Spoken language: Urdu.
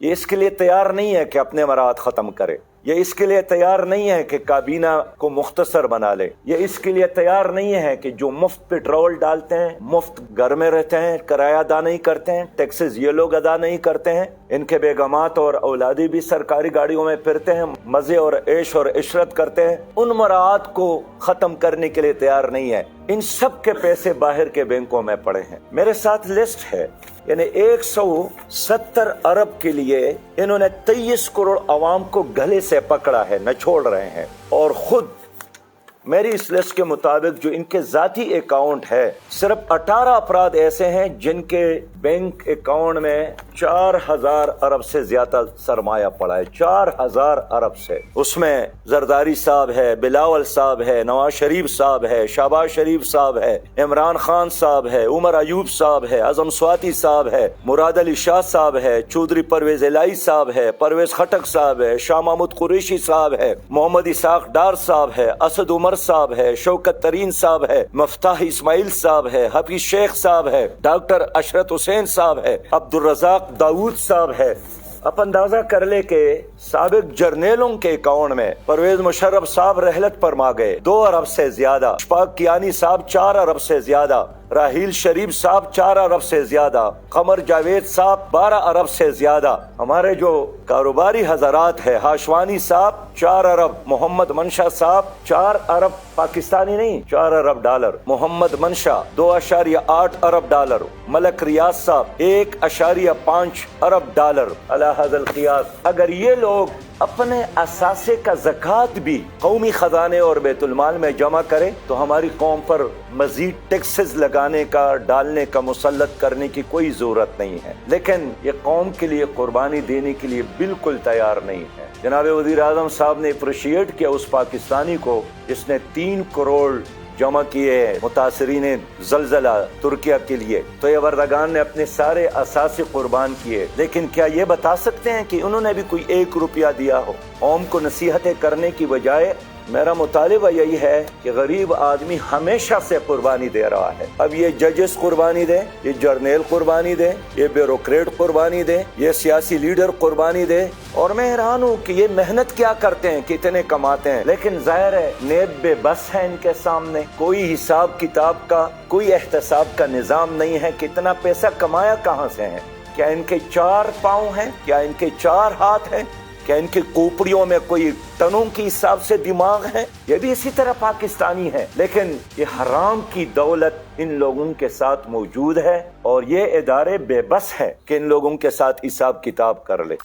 یہ اس کے لیے تیار نہیں ہے کہ اپنے مراحت ختم کرے، یہ اس کے لیے تیار نہیں ہے کہ کابینہ کو مختصر بنا لے، یہ اس کے لیے تیار نہیں ہے کہ جو مفت پیٹرول ڈالتے ہیں، مفت گھر میں رہتے ہیں، کرایہ ادا نہیں کرتے ہیں، ٹیکسز یہ لوگ ادا نہیں کرتے ہیں، ان کے بیگمات اور اولادی بھی سرکاری گاڑیوں میں پھرتے ہیں، مزے اور عیش اور عشرت کرتے ہیں، ان مراحت کو ختم کرنے کے لیے تیار نہیں ہے۔ ان سب کے پیسے باہر کے بینکوں میں پڑے ہیں۔ میرے ساتھ لسٹ ہے، یعنی 170 ارب کے لیے انہوں نے 23 کروڑ عوام کو گلے سے پکڑا ہے، نہ چھوڑ رہے ہیں، اور خود میری اس لسٹ کے مطابق جو ان کے ذاتی اکاؤنٹ ہے، صرف 18 افراد ایسے ہیں جن کے بینک اکاؤنٹ میں 4000 ارب سے زیادہ سرمایہ پڑا ہے، 4000 ارب سے۔ اس میں زرداری صاحب ہے، بلاول صاحب ہے، نواز شریف صاحب ہے، شہباز شریف صاحب ہے، عمران خان صاحب ہے، عمر ایوب صاحب ہے، اعظم سواتی صاحب ہے، مراد علی شاہ صاحب ہے، چودھری پرویز الہی صاحب ہے، پرویز خٹک صاحب ہے، شاہ محمود قریشی صاحب ہے، محمد اسحاق ڈار صاحب ہے، اسد عمر صاحب ہے، شوکت ترین صاحب ہے، مفتاح اسماعیل صاحب ہے، حفیظ شیخ صاحب ہے، ڈاکٹر اشرت حسین صاحب ہے، عبد الرزاق داؤد صاحب ہے۔ آپ اندازہ کر لے کہ سابق جرنیلوں کے اکاؤنٹ میں پرویز مشرف صاحب رحلت پر ماں گئے 2 ارب سے زیادہ، اشفاق کیانی صاحب 4 ارب سے زیادہ، راحیل شریف صاحب 4 ارب سے زیادہ، قمر جاوید صاحب 12 ارب سے زیادہ۔ ہمارے جو کاروباری حضرات ہیں، ہاشوانی صاحب 4 ارب، محمد منشا صاحب 4 ارب پاکستانی نہیں، 4 ارب ڈالر، محمد منشا 2.8 ارب ڈالر، ملک ریاض صاحب 1.5 ارب ڈالر۔ علی ھذا القیاس اگر یہ لوگ اپنے اثاثے کا زکوٰۃ بھی قومی خزانے اور بیت المال میں جمع کرے تو ہماری قوم پر مزید ٹیکسز لگانے کا، ڈالنے کا، مسلط کرنے کی کوئی ضرورت نہیں ہے، لیکن یہ قوم کے لیے قربانی دینے کے لیے بالکل تیار نہیں ہے۔ جناب وزیر اعظم صاحب نے اپریشیٹ کیا اس پاکستانی کو جس نے 3 کروڑ جمع کیے متاثرین زلزلہ ترکیہ کے لیے، تو یہ وردگان نے اپنے سارے اثاثے قربان کیے، لیکن کیا یہ بتا سکتے ہیں کہ انہوں نے بھی کوئی 1 روپیہ دیا ہو؟ قوم کو نصیحتیں کرنے کی بجائے میرا مطالبہ یہی ہے کہ غریب آدمی ہمیشہ سے قربانی دے رہا ہے۔ اب یہ ججز قربانی دیں، یہ جرنیل قربانی دیں، یہ بیوروکریٹ قربانی دیں، یہ سیاسی لیڈر قربانی دیں، اور میں حیران ہوں کہ یہ محنت کیا کرتے ہیں، کتنے کماتے ہیں، لیکن ظاہر ہے نیب بے بس ہے ان کے سامنے، کوئی حساب کتاب کا، کوئی احتساب کا نظام نہیں ہے، کتنا پیسہ کمایا کہاں سے ہے؟ کیا ان کے 4 پاؤں ہیں؟ کیا ان کے 4 ہاتھ ہیں؟ کیا ان کی کوپڑیوں میں کوئی ٹنوں کی حساب سے دماغ ہے؟ یہ بھی اسی طرح پاکستانی ہے، لیکن یہ حرام کی دولت ان لوگوں کے ساتھ موجود ہے، اور یہ ادارے بے بس ہے کہ ان لوگوں کے ساتھ حساب کتاب کر لے۔